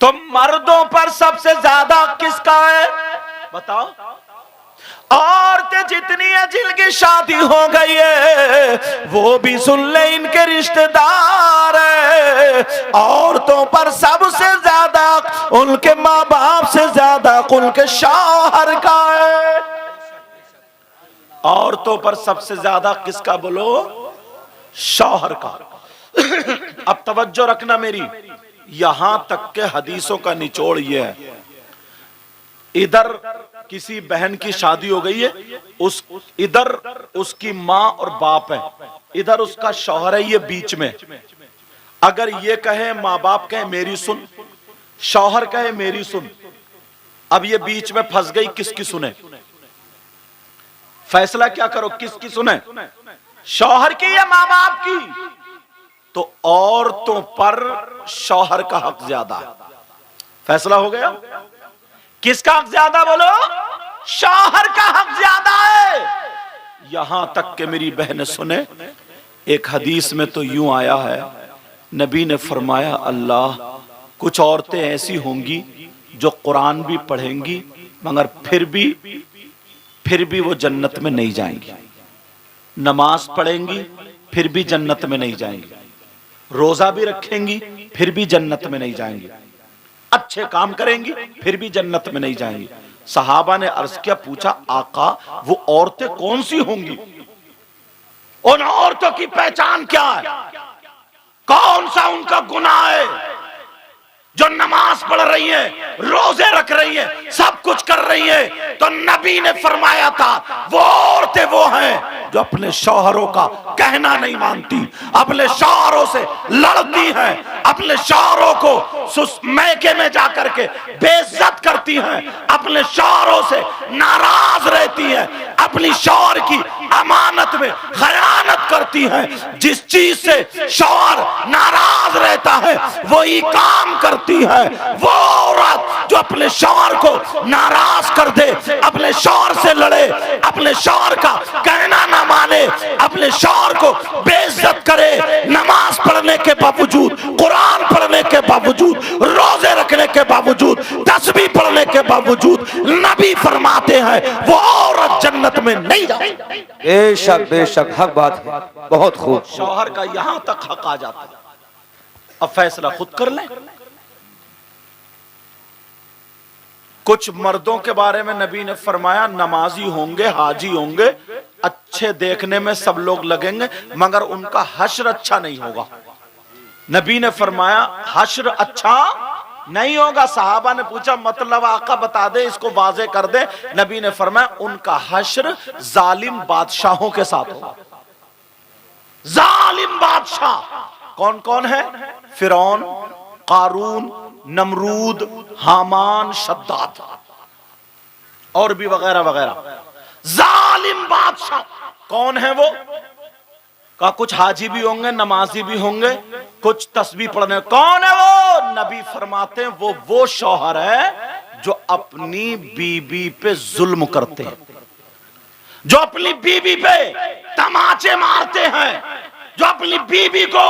تو مردوں پر سب سے زیادہ کس کا ہے بتاؤ؟ عورتیں جتنی ہیں جن کی شادی ہو گئی ہے وہ بھی سن لے ان کے رشتہ دار ہیں۔ عورتوں پر سب سے زیادہ ان کے ماں باپ سے زیادہ ان کے شوہر کا ہے۔ عورتوں پر سب سے زیادہ کس کا بولو؟ شوہر کا۔ اب توجہ رکھنا میری، یہاں تک کہ حدیثوں کا نچوڑ یہ ہے، ادھر کسی بہن کی شادی ہو گئی ہے، ادھر اس کی ماں اور باپ ہے، ادھر اس کا شوہر ہے، یہ بیچ میں۔ اگر یہ کہے ماں باپ کہے میری سن، شوہر کہے میری سن، اب یہ بیچ میں پھنس گئی، کس کی سنے؟ فیصلہ کیا کرو، کس کی سنے؟ شوہر کی یا ماں باپ کی؟ تو عورتوں پر شوہر کا حق زیادہ ہے۔ فیصلہ ہو گیا؟ کس کا حق زیادہ بولو؟ شوہر کا حق زیادہ ہے۔ یہاں تک کہ میری بہن سنے، ایک حدیث میں تو یوں آیا ہے، نبی نے فرمایا اللہ کچھ عورتیں ایسی ہوں گی جو قرآن بھی پڑھیں گی مگر پھر بھی وہ جنت میں نہیں جائیں گی، نماز پڑھیں گی پھر بھی جنت میں نہیں جائیں گی، روزہ بھی رکھیں گی پھر بھی جنت میں نہیں جائیں گی، اچھے کام کریں گی پھر بھی جنت میں نہیں جائیں گی۔ صحابہ نے عرض کیا، پوچھا آقا وہ عورتیں کون سی ہوں گی؟ ان عورتوں کی پہچان کیا ہے؟ کون سا ان کا گناہ ہے جو نماز پڑھ رہی ہے، روزے رکھ رہی ہے، سب کچھ کر رہی ہے؟ تو نبی نے فرمایا تھا وہ عورتیں وہ ہیں جو اپنے شوہروں کا کہنا نہیں مانتی، اپنے شوہروں سے لڑتی ہیں، اپنے شوہروں کو میکے میں جا کر کے بے عزت کرتی ہیں، اپنے شوہروں سے ناراض رہتی ہیں، اپنی شوہر کی امانت میں خیانت کرتی ہیں۔ جس چیز سے شوہر ناراض رہتا ہے وہی کام کرتی ہے۔ وہ عورت جو اپنے شوہر کو ناراض کر دے، اپنے شوہر سے لڑے، اپنے شوہر کا کہنا نہ مانے، اپنے شوہر کو بے عزت کرے، نماز پڑھنے کے باوجود، قرآن پڑھنے کے باوجود، روزے رکھنے کے باوجود، تسبیح پڑھنے کے باوجود، نبی فرماتے ہیں وہ عورت جنت میں نہیں جائے۔ بے شک حق بات ہے، بہت خوب۔ شوہر کا یہاں تک حق آ جاتا ہے۔ اب فیصلہ خود کر لیں۔ کچھ مردوں کے بارے میں نبی نے فرمایا نمازی ہوں گے، حاجی ہوں گے، اچھے دیکھنے میں سب لوگ لگیں گے مگر ان کا حشر اچھا نہیں ہوگا۔ نبی نے فرمایا حشر اچھا نہیں ہوگا۔ صحابہ نے پوچھا مطلب آقا بتا دے، اس کو واضح کر دے۔ نبی نے فرمایا ان کا حشر ظالم بادشاہوں کے ساتھ ہوگا۔ ظالم بادشاہ کون کون ہے؟ فرعون، قارون، نمرود، حامان، شداد اور بھی وغیرہ وغیرہ۔ ظالم بادشاہ کون ہیں وہ؟ کہا کچھ حاجی بھی ہوں گے، نمازی بھی ہوں گے، کچھ تسبیح پڑھنے۔ کون ہے وہ؟ نبی فرماتے ہیں وہ شوہر ہے جو اپنی بیوی پہ ظلم کرتے ہیں، جو اپنی بیوی پہ تماچے مارتے ہیں، جو اپنی بیوی کو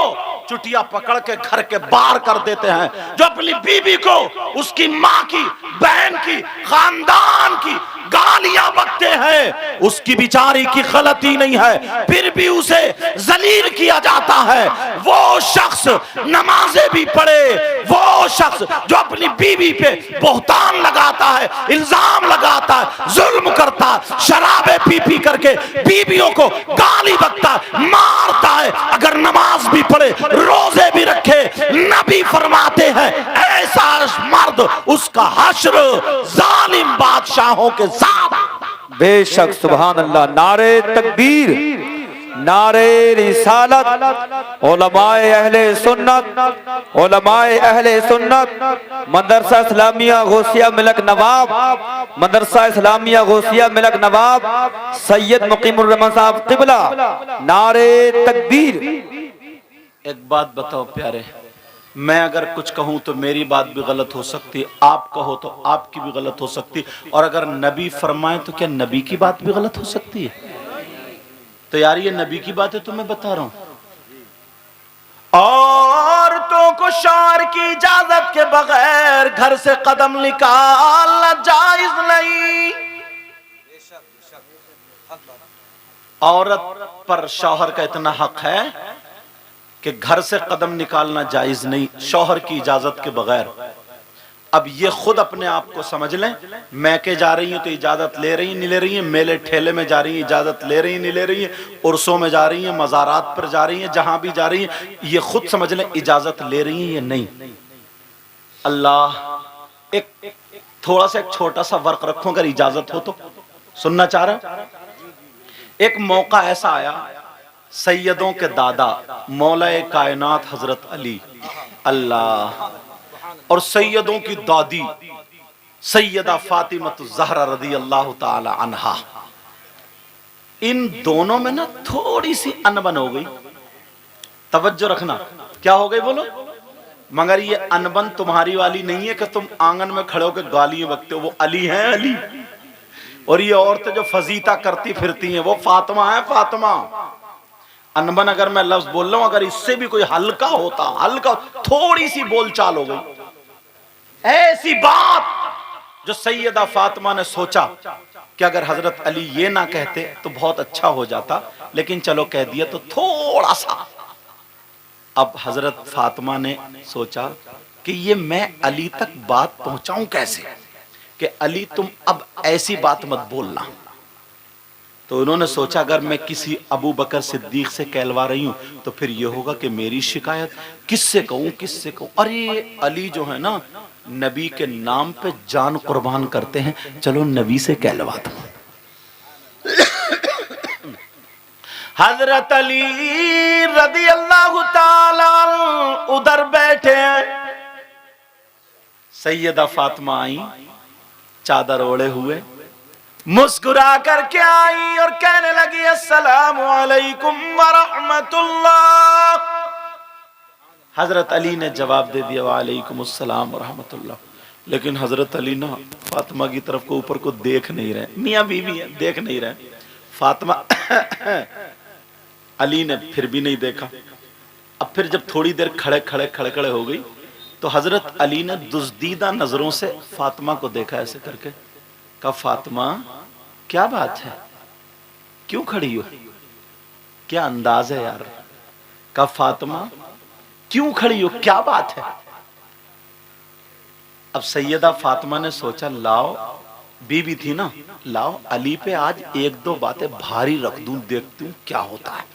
چٹیا پکڑ کے گھر کے باہر کر دیتے ہیں، جو اپنی بیوی کو اس کی ماں کی، بہن کی، خاندان کی گالیاں بکتے ہیں، اس کی بیچاری کی غلطی نہیں ہے پھر بھی اسے ذلیل کیا جاتا ہے۔ وہ شخص نمازیں بھی پڑھے، وہ شخص جو اپنی بیوی پہ بہتان لگاتا ہے، الزام لگاتا ہے، ظلم کرتا ہے، شرابیں پی پی کر کے بیویوں کو گالی بکتا ہے، مارتا ہے، اگر نماز بھی پڑھے، روزے بھی رکھے، نبی فرماتے ہیں ایسا مرد اس کا حشر ظالم بادشاہوں کے ساتھ۔ بے شک سبحان اللہ۔ نعرہ تکبیر، نعرہ رسالت، علماء اہل سنت، علماء اہل سنت، مدرسہ اسلامیہ غوثیہ ملک نواب، مدرسہ اسلامیہ غوثیہ ملک نواب سید مقیم الرحمن صاحب قبلہ، نعرہ تکبیر۔ ایک بات بتاؤ پیارے، میں اگر کچھ کہوں تو میری بات بھی غلط ہو سکتی، آپ کہو تو آپ کی بھی غلط ہو سکتی، اور اگر نبی فرمائے تو کیا نبی کی بات بھی غلط ہو سکتی ہے؟ تو یار یہ نبی کی بات ہے تو میں بتا رہا ہوں۔ اور تو عورتوں کو شوہر کی اجازت کے بغیر گھر سے قدم نکالنا جائز نہیں. عورت پر شوہر کا اتنا حق ہے کہ گھر سے قدم نکالنا جائز نہیں شوہر کی اجازت کے بغیر. اب یہ خود اپنے آپ کو سمجھ لیں, میکے جا رہی ہیں تو اجازت لے رہی ہیں نہیں لے رہی ہیں, میلے ٹھیلے میں جا رہی ہیں اجازت لے رہی ہیں نہیں لے رہی ہیں, عرسوں میں جا رہی ہیں, مزارات پر جا رہی ہیں, جہاں بھی جا رہی ہیں, یہ خود سمجھ لیں اجازت لے رہی ہیں یا نہیں. اللہ ایک تھوڑا سا ایک چھوٹا سا ورق رکھو, اگر اجازت ہو تو سننا چاہ رہا. ایک موقع ایسا آیا, سیدوں کے دادا مولا کائنات حضرت علی اللہ اور سیدوں کی دادی سیدہ فاطمہ الزہرا رضی اللہ تعالی عنہا, ان دونوں میں نا تھوڑی سی انبن ہو گئی. توجہ رکھنا, کیا ہو گئی بولو؟ مگر یہ انبن تمہاری والی نہیں ہے کہ تم آنگن میں کھڑے ہو کے گالیاں بکتے ہو, وہ علی ہیں علی, اور یہ عورتیں جو فضیتہ کرتی پھرتی ہیں وہ فاطمہ ہیں فاطمہ. انبن اگر میں لفظ بول رہا ہوں, اگر اس سے بھی کوئی ہلکا ہوتا, ہلکا تھوڑی سی بول چال ہو گئی, ایسی بات جو سیدہ فاطمہ نے سوچا کہ اگر حضرت علی یہ نہ کہتے تو بہت اچھا ہو جاتا, لیکن چلو کہہ دیا تو تھوڑا سا. اب حضرت فاطمہ نے سوچا کہ یہ میں علی تک بات پہنچاؤں کیسے, کہ علی تم اب ایسی بات مت بولنا. تو انہوں نے سوچا اگر میں کسی ابو بکر صدیق سے کہلوا رہی ہوں تو پھر یہ ہوگا کہ میری شکایت کس سے کہوں کس سے کہوں. ارے علی جو ہے نا نبی کے نام پہ جان قربان کرتے ہیں, چلو نبی سے کہلوا دو. حضرت علی رضی اللہ تعالی ادھر بیٹھے ہیں, سیدہ فاطمہ آئیں چادر اوڑے ہوئے, مسکرا کر کے آئی اور کہنے لگی السلام علیکم ورحمت اللہ. حضرت علی نے جواب دے دیا وعلیکم السلام ورحمت اللہ. لیکن حضرت علی نا فاطمہ کی طرف کو اوپر کو دیکھ نہیں رہے, میاں بیوی ہیں دیکھ نہیں رہے. فاطمہ علی نے پھر بھی نہیں دیکھا. اب پھر جب تھوڑی دیر کھڑے کھڑے ہو گئی تو حضرت علی نے دزدیدہ نظروں سے فاطمہ کو دیکھا ایسے کر کے, کہا فاطمہ کیا بات ہے, کیوں کھڑی ہو, کیا انداز ہے یار. کہا فاطمہ کیوں کھڑی ہو, کیا بات ہے. اب سیدہ فاطمہ نے سوچا لاؤ, بیوی تھی نا, لاؤ علی پہ آج ایک دو باتیں بھاری رکھ دوں, دیکھتی ہوں کیا ہوتا ہے.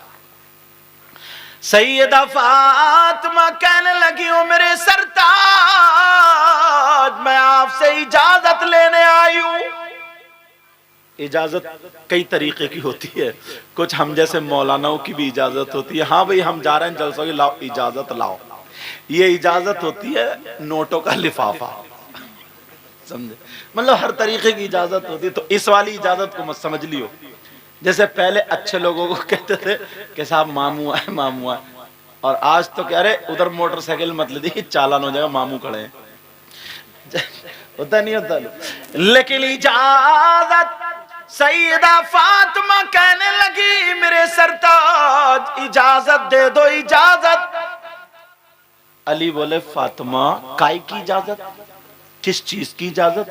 سیدہ فاطمہ کہنے لگی ہوں میرے سرتاج, میں آپ سے اجازت لینے آئی ہوں. اجازت کئی طریقے کی ہوتی ہے, کچھ ہم جیسے مولاناؤں کی بھی اجازت ہوتی ہے, ہاں بھئی ہم جا رہے ہیں جلسوں کی, لاؤ اجازت لاؤ. یہ اجازت ہوتی ہے نوٹوں کا لفافہ, سمجھے, مطلب ہر طریقے کی اجازت ہوتی ہے. تو اس والی اجازت کو مت سمجھ لیو, جیسے پہلے اچھے لوگوں کو کہتے تھے کہ صاحب ماموں آئے ماموں آئے, اور آج تو کہہ رہے ادھر موٹر سائیکل مت لے دی, چالان ہو جائے گا ماموں کھڑے ہیں. ہوتا نہیں ہوتا, لیکن اجازت سیدہ فاطمہ کہنے لگی میرے سرتاج اجازت دے دو اجازت. علی بولے فاطمہ کائی کی اجازت, کس چیز کی اجازت.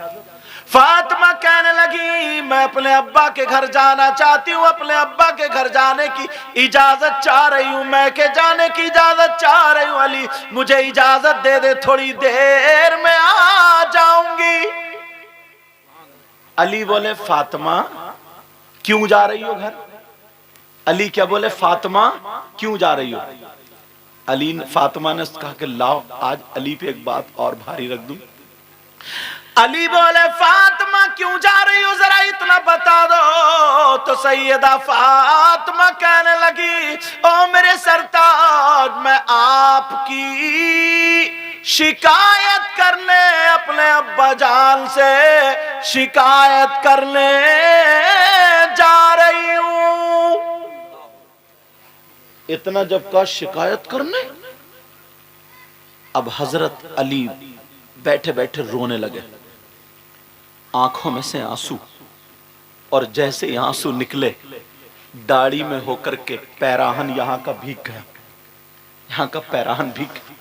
فاطمہ کہنے لگی میں اپنے ابا کے گھر جانا چاہتی ہوں, اپنے ابا کے گھر جانے کی اجازت چاہ رہی ہوں, میں کے جانے کی اجازت چاہ رہی ہوں. علی مجھے اجازت دے دے, تھوڑی دیر میں آ جاؤں گی. علی بولے فاطمہ کیوں جا رہی ہو گھر. علی کیا بولے فاطمہ کیوں جا رہی ہو. علی فاطمہ نے کہا کہ لاؤ آج علی پہ ایک بات اور بھاری رکھ دوں. علی بولے فاطمہ کیوں جا رہی ہو ذرا اتنا بتا دو. تو سیدہ فاطمہ کہنے لگی او میرے سرتاج میں آپ کی شکایت کرنے اپنے ابا جان سے شکایت کرنے جا رہی ہوں. اتنا جب کا شکایت کرنے, اب حضرت علی بیٹھے بیٹھے رونے لگے, آنکھوں میں سے آنسو, اور جیسے ہی آنسو نکلے داڑھی میں ہو کر کے پیراہن یہاں کا بھیگ گیا, یہاں کا پیراہن بھیگ گیا.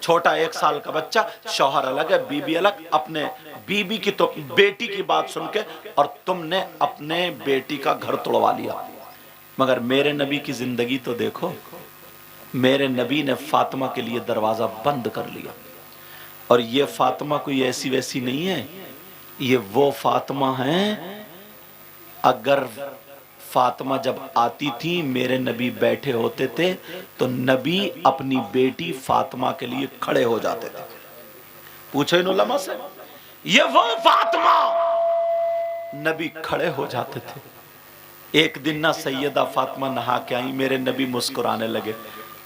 چھوٹا 1 سال کا بچہ، شوہر الگ ہے، بیوی الگ، اپنے بیوی کی تو بیٹی کی بات سن کے اور تم نے اپنے بیٹی کا گھر توڑوا لیا۔ مگر میرے نبی کی زندگی تو دیکھو، میرے نبی نے فاطمہ کے لیے دروازہ بند کر لیا، اور یہ فاطمہ کوئی ایسی ویسی نہیں ہے، یہ وہ فاطمہ ہیں، اگر فاطمہ جب آتی تھی میرے نبی بیٹھے ہوتے تھے تو نبی اپنی بیٹی فاطمہ کے لیے کھڑے ہو جاتے تھے۔ پوچھو ان علماء سے، یہ وہ فاطمہ، نبی کھڑے ہو جاتے تھے۔ ایک دن نہ سیدہ فاطمہ نہا کے آئیں، میرے نبی مسکرانے لگے۔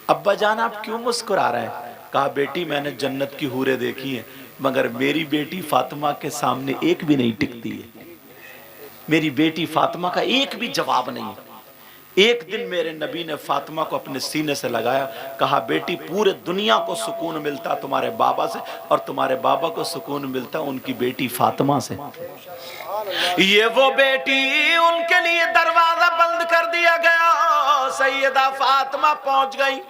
ابا جان آپ کیوں مسکرا رہے ہیں؟ کہا بیٹی میں نے جنت کی حوریں دیکھی ہیں، مگر میری بیٹی فاطمہ کے سامنے ایک بھی نہیں ٹکتی ہے، میری بیٹی فاطمہ کا ایک بھی جواب نہیں۔ ایک دن میرے نبی نے فاطمہ کو اپنے سینے سے لگایا، کہا بیٹی پورے دنیا کو سکون ملتا تمہارے بابا سے، اور تمہارے بابا کو سکون ملتا ان کی بیٹی فاطمہ سے۔ یہ وہ بیٹی، ان کے لیے دروازہ بند کر دیا گیا، سیدہ فاطمہ پہنچ گئی۔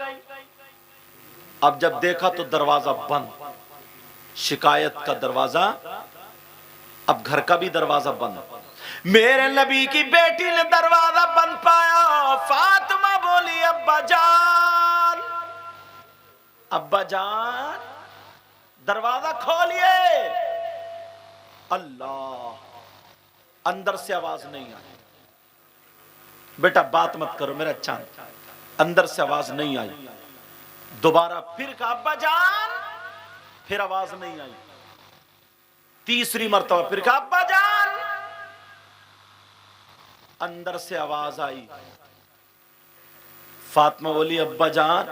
اب جب دیکھا تو دروازہ بند، شکایت کا دروازہ، اب گھر کا بھی دروازہ بند۔ میرے نبی کی بیٹی نے دروازہ بند پایا، فاطمہ بولی ابا جان، ابا جان دروازہ کھولیے۔ اللہ، اندر سے آواز نہیں آئی، بیٹا بات مت کرو میرا چاند، اندر سے آواز نہیں آئی۔ دوبارہ پھر کہا ابا جان، پھر آواز نہیں آئی۔ تیسری مرتبہ پھر کہا ابا جان، اندر سے آواز آئی۔ فاطمہ بولی ابا جان،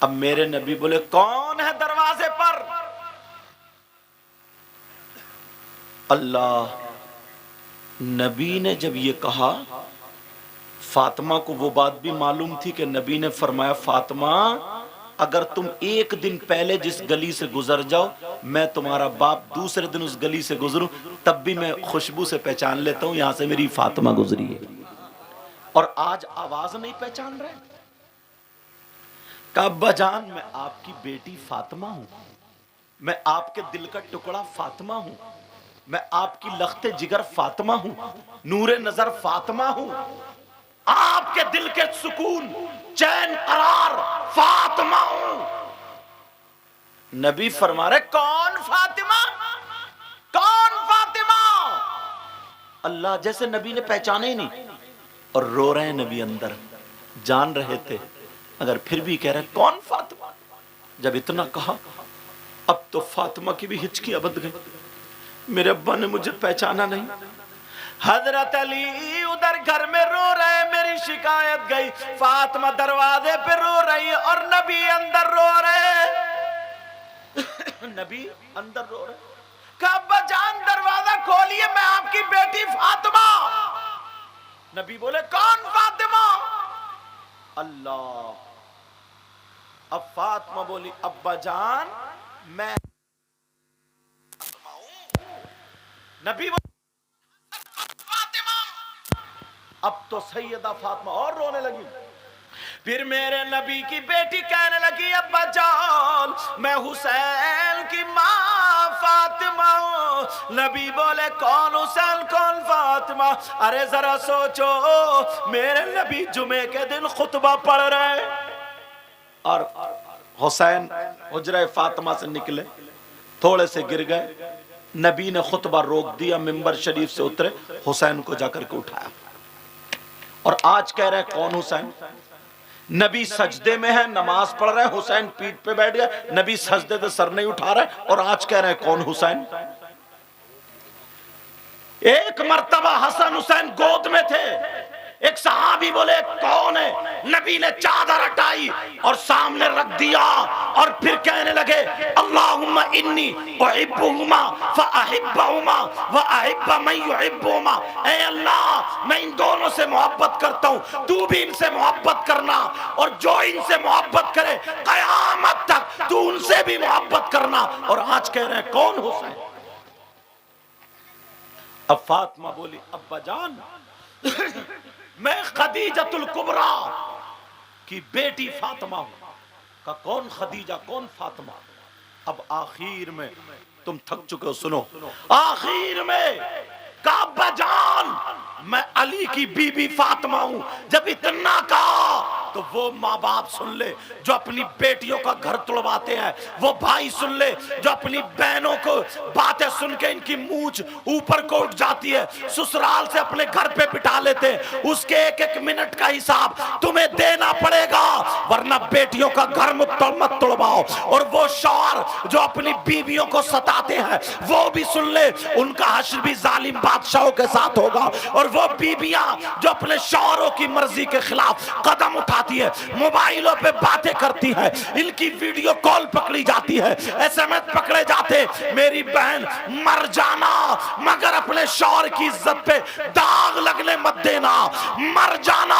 اب میرے نبی بولے کون ہے دروازے پر؟ اللہ، نبی نے جب یہ کہا، فاطمہ کو وہ بات بھی معلوم تھی کہ نبی نے فرمایا فاطمہ اگر تم ایک دن پہلے جس گلی سے گزر جاؤ، میں تمہارا باپ دوسرے دن اس گلی سے گزروں تب بھی میں خوشبو سے پہچان لیتا ہوں یہاں سے میری فاطمہ گزری ہے، اور آج آواز نہیں پہچان رہے۔ کہا ابا جان میں آپ کی بیٹی فاطمہ ہوں، میں آپ کے دل کا ٹکڑا فاطمہ ہوں، میں آپ کی لخت جگر فاطمہ ہوں، نور نظر فاطمہ ہوں، آپ کے دل کے سکون چین قرار فاطمہ ہوں۔ نبی فرما رہے کون فاطمہ؟ کون فاطمہ؟ اللہ، جیسے نبی نے پہچانے ہی نہیں، اور رو رہے ہیں نبی اندر، جان رہے تھے اگر پھر بھی کہہ رہے کون فاطمہ۔ جب اتنا کہا اب تو فاطمہ کی بھی ہچکیاں بندھ گئی، میرے ابا نے مجھے پہچانا نہیں۔ حضرت علی ادھر گھر میں رو رہے، میری شکایت گئی، فاطمہ دروازے پہ رو رہی ہے اور نبی اندر رو رہے، نبی اندر رو رہے۔ کہا ابا جان دروازہ کھولیے، میں آپ کی بیٹی فاطمہ۔ نبی بولے کون فاطمہ؟ اللہ، اب فاطمہ بولی ابا جان میں فاطمہ ہوں۔ نبی بولے اب تو سیدہ فاطمہ اور رونے لگی۔ پھر میرے نبی کی بیٹی کہنے لگی ابا جان میں حسین کی ماں فاطمہ ہوں۔ نبی بولے کون حسین کون فاطمہ؟ ارے ذرا سوچو، میرے نبی جمعے کے دن خطبہ پڑھ رہے اور حسین حجرہ فاطمہ سے نکلے، تھوڑے سے گر گئے، نبی نے خطبہ روک دیا، ممبر شریف سے اترے، حسین کو جا کر کے اٹھایا، اور آج کہہ رہے کون حسین؟ نبی سجدے میں ہے، نماز پڑھ رہے، حسین پیٹ پہ بیٹھ گئے، نبی سجدے سے سر نہیں اٹھا رہے، اور آج کہہ رہے کون حسین؟ ایک مرتبہ حسن حسین گود میں تھے، ایک صحابی بولے کون ہے؟ نبی نے چادر ہٹائی اور سامنے رکھ دیا، اور پھر کہنے لگے اللہم انی احبہما فاحبہما واحب من یحبہما، اے اللہ میں ان دونوں سے محبت کرتا ہوں، تو بھی ان سے محبت کرنا، اور جو ان سے محبت کرے قیامت تک تو ان سے بھی محبت کرنا۔ اور آج کہہ رہے ہیں کون حسین؟ اب فاطمہ بولی ابا جان میں خدیجۃ الکبریٰ کی بیٹی فاطمہ ہوں، کہا کون خدیجہ کون فاطمہ؟ اب آخر میں تم تھک چکے ہو، سنو، آخر میں کہا ابا جان میں علی کی بی بی فاطمہ ہوں۔ جب اتنا کہا تو وہ ماں باپ سن لے جو اپنی بیٹیوں کا گھر توڑواتے ہیں، وہ بھائی سن لے جو اپنی بہنوں کو باتیں سن کے ان کی مونچھ اوپر کو اٹھ جاتی ہے، سسرال سے اپنے گھر پہ بٹھا لیتے ہیں، اس کے ایک ایک منٹ کا حساب تمہیں دینا پڑے گا، ورنہ بیٹیوں کا گھر مت توڑواؤ۔ اور وہ شوہر جو اپنی بیویوں کو ستاتے ہیں وہ بھی سن لے، ان کا حشر بھی ظالم بادشاہوں کے ساتھ ہوگا۔ اور وہ بیویاں جو اپنے شوہروں کی مرضی کے خلاف قدم اٹھاتی ہے، موبائلوں پہ باتیں کرتی ہے، ان کی ویڈیو کال پکڑی جاتی ہے، ایس ایم ایس پکڑے جاتے، میری بہن مر جانا مگر اپنے شوہر کی عزت پہ داغ لگنے مت دینا، مر جانا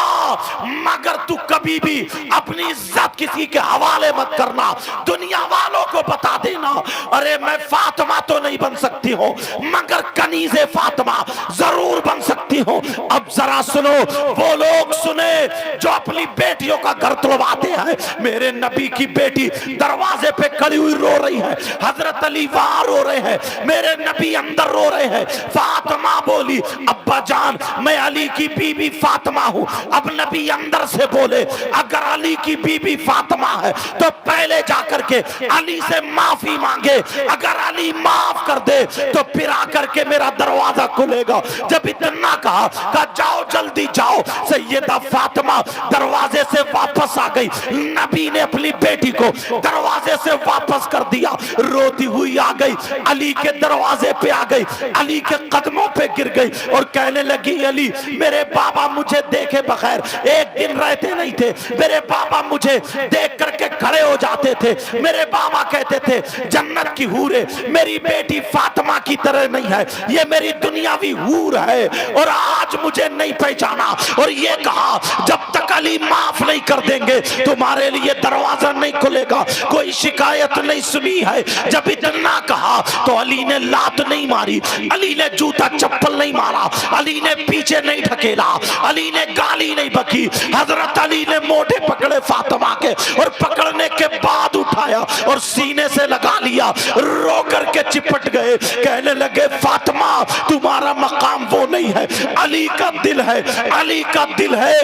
مگر تو کبھی بھی اپنی عزت کسی کے حوالے مت کرنا، دنیا والوں کو بتا دینا ارے میں فاطمہ تو نہیں بن سکتی ہوں مگر کنیز فاطمہ ضرور بن سکتی ہوں۔ اب ذرا سنو، وہ لوگ سنے جو اپنی بیٹیوں کا گھر توڑواتے ہیں۔ میرے نبی کی بیٹی دروازے پہ کھڑی ہوئی رو رہی ہے، حضرت علی وہاں رو رہے ہیں، میرے نبی اندر رو رہے ہیں۔ فاطمہ بولی ابا جان میں علی کی بی بی فاطمہ ہوں۔ اب نبی اندر سے بولے اگر علی کی بی بی فاطمہ ہے تو پہلے جا کر کے علی سے معافی مانگے، اگر علی معاف کر دے تو پھر آ کر کے میرا دروازہ کھلے گا۔ جب اتنا کہا جاؤ جلدی جاؤ، سیدہ فاطمہ دروازے سے واپس آ گئی، نبی نے اپنی بیٹی کو دروازے سے واپس کر دیا، روتی ہوئی آ گئی، علی کے دروازے پہ آ گئی، علی کے قدموں پہ گر گئی اور کہنے لگی علی میرے بابا مجھے دیکھے بغیر ایک دن رہتے نہیں تھے، میرے بابا مجھے دیکھ کر کے کھڑے ہو جاتے تھے، میرے بابا کہتے تھے جنت کی حوریں میری بیٹی فاطمہ کی طرح نہیں ہے، یہ میری دنیاوی حور ہے، اور آج مجھے نہیں پہچانا، اور یہ کہا جب تک علی معاف نہیں کر دیں گے تمہارے لیے دروازہ نہیں کھلے گا، کوئی شکایت نہیں سنی ہے۔ جب اتنا کہا تو علی نے لات نہیں ماری، علی نے جوتا چپل نہیں مارا، علی نے پیچھے نہیں ڈھکیلا، علی نے گالی نہیں بکی، حضرت علی نے موٹے پکڑے فاطمہ کے اور پکڑنے کے بعد اٹھایا اور سینے سے لگا لیا، رو کر کے چپٹ گئے، کہنے لگے فاطمہ تمہارا مقام وہ نہیں ہے، علی کا دل ہے، علی کا دل ہے۔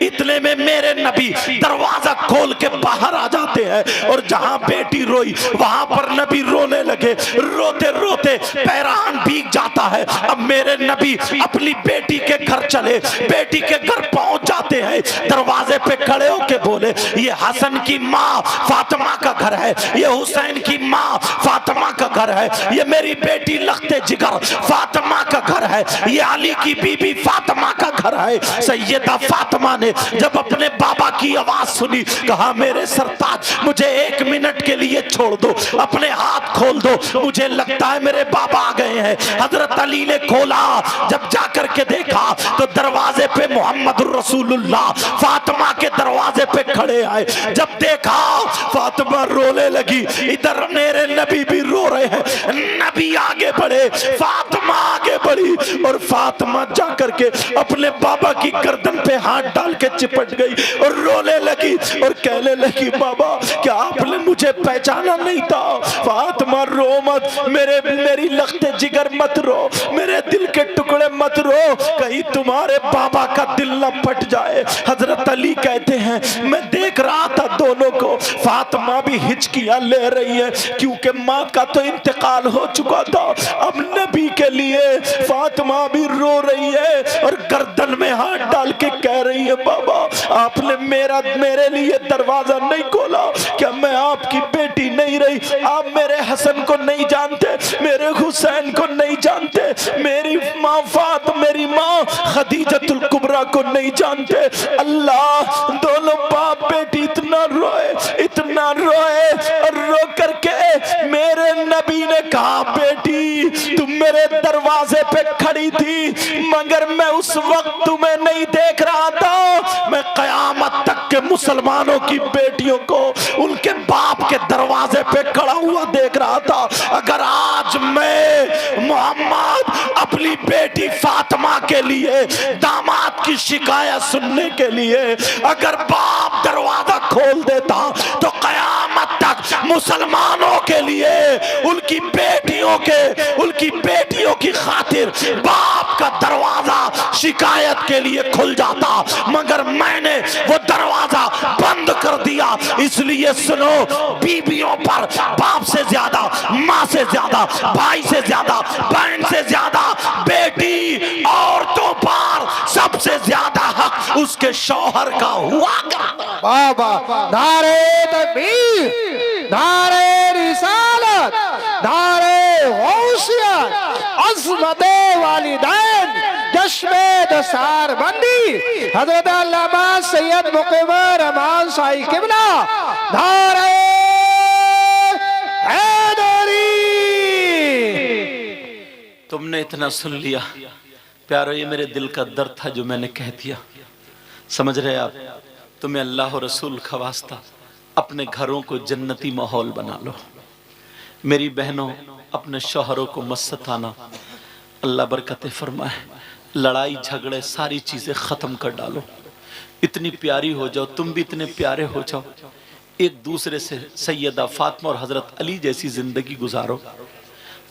اتنے میں میرے نبی دروازہ کھول کے باہر آ جاتے ہیں اور جہاں بیٹی روئی وہاں پر نبی رونے لگے، روتے روتے پیرہن بھیگ جاتا ہے۔ اب میرے نبی اپنی بیٹی کے گھر چلے، بیٹی کے گھر پہنچ جاتے ہیں، دروازے پہ کھڑے ہو کے بولے یہ حسن کی ماں فاطمہ کا گھر ہے، یہ حسین کی ماں فاطمہ کا گھر ہے، یہ میری بیٹی لخت جگر فاطمہ کا گھر ہے، یہ علی کی بی بی فاطمہ کا گھر ہے۔ سیدہ فاطمہ نے جب اپنے بابا کی آواز سنی کہا میرے سرتاج مجھے ایک منٹ کے لیے چھوڑ دو، اپنے ہاتھ کھول دو، مجھے لگتا ہے میرے بابا آ گئے ہیں۔ حضرت علی نے کھولا، جب جا کر کے دیکھا تو دروازے پہ محمد الرسول اللہ فاطمہ کے دروازے پہ کھڑے آئے۔ جب دیکھا فاطمہ رونے لگی، ادھر میرے نبی بھی رو رہے ہیں، نبی آگے بڑھے، فاطمہ آگے بڑھی اور فاطمہ جا کر کے اپنے بابا کی گردن پہ ہاتھ ڈال کے چپٹ گئی اور رونے لگی اور کہنے لگی بابا کیا آپ نے مجھے پہچانا نہیں تھا؟ فاطمہ رو مت، میری لخت جگر مت رو، میرے دل کے ٹکڑے مت رو، کہیں تمہارے بابا کا دل نہ پھٹ جائے۔ حضرت علی کہتے ہیں میں دیکھ رہا تھا دونوں کو، فاطمہ بھی ہچکیاں لے رہی ہے کیونکہ ماں کا تو انتقال ہو چکا تھا، اب نبی کے لیے فاطمہ بھی رو رہی ہے اور گردن میں ہاتھ ڈال کے کہہ رہی ہے بابا آپ نے میرے لیے دروازہ نہیں کھولا، کیا میں آپ کی بیٹی نہیں رہی؟ آپ میرے حسن کو نہیں جانتے، میرے حسین کو نہیں جانتے، میری ماں میری ماں خدیجۃ الکبریٰ کو نہیں جانتے۔ اللہ دونوں باپ بیٹی اتنا روئے اور رو کر کر کے میرے نبی نے کہا بیٹی تم میرے دروازے پہ کھڑی تھی مگر میں اس وقت تمہیں نہیں دیکھ رہا تھا، میں قیامت تک کے مسلمانوں کی بیٹیوں کو ان کے باپ کے دروازے پہ کھڑا ہوا دیکھ رہا تھا۔ اگر آج میں محمد اپنی بیٹی فاطمہ کے لیے داماد کی شکایت سننے کے لیے اگر باپ دروازہ کھول دیتا تو قیامت تک مسلمانوں کے لیے ان کی بیٹیوں کی خاطر باپ کا دروازہ شکایت کے لیے کھل جاتا، مگر میں نے وہ دروازہ بند کر دیا۔ اس لیے سنو، بیویوں پر باپ سے زیادہ، ماں سے زیادہ، بھائی سے زیادہ، بہن سے زیادہ، بیٹی عورتوں پر سب سے زیادہ حق اس کے شوہر کا ہوا کرتا ہے۔ بابا نعرہ تکبیر، نعرہ رسالت، نعرہ غوثیت، عظمت والدین، جشن دستار بندی، حضرت علامہ سید مقیم رحمان شاہی قبلہ، نعرہ حیدری۔ تم نے اتنا سن لیا پیارو، یہ میرے دل کا درد تھا جو میں نے کہہ دیا، سمجھ رہے آپ؟ تمہیں اللہ و رسول کا واسطہ اپنے گھروں کو جنتی ماحول بنا لو۔ میری بہنوں، اپنے شوہروں کو مت ستانا، اللہ برکت فرمائے، لڑائی جھگڑے ساری چیزیں ختم کر ڈالو، اتنی پیاری ہو جاؤ، تم بھی اتنے پیارے ہو جاؤ، ایک دوسرے سے سیدہ فاطمہ اور حضرت علی جیسی زندگی گزارو،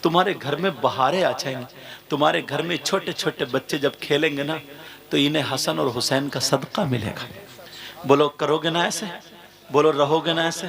تمہارے گھر میں بہاریں آ جائیں گے، تمہارے گھر میں چھوٹے چھوٹے بچے جب کھیلیں گے نا تو انہیں حسن اور حسین کا صدقہ ملے گا۔ بولو کرو گے نا ایسے؟ بولو رہو گے نا ایسے؟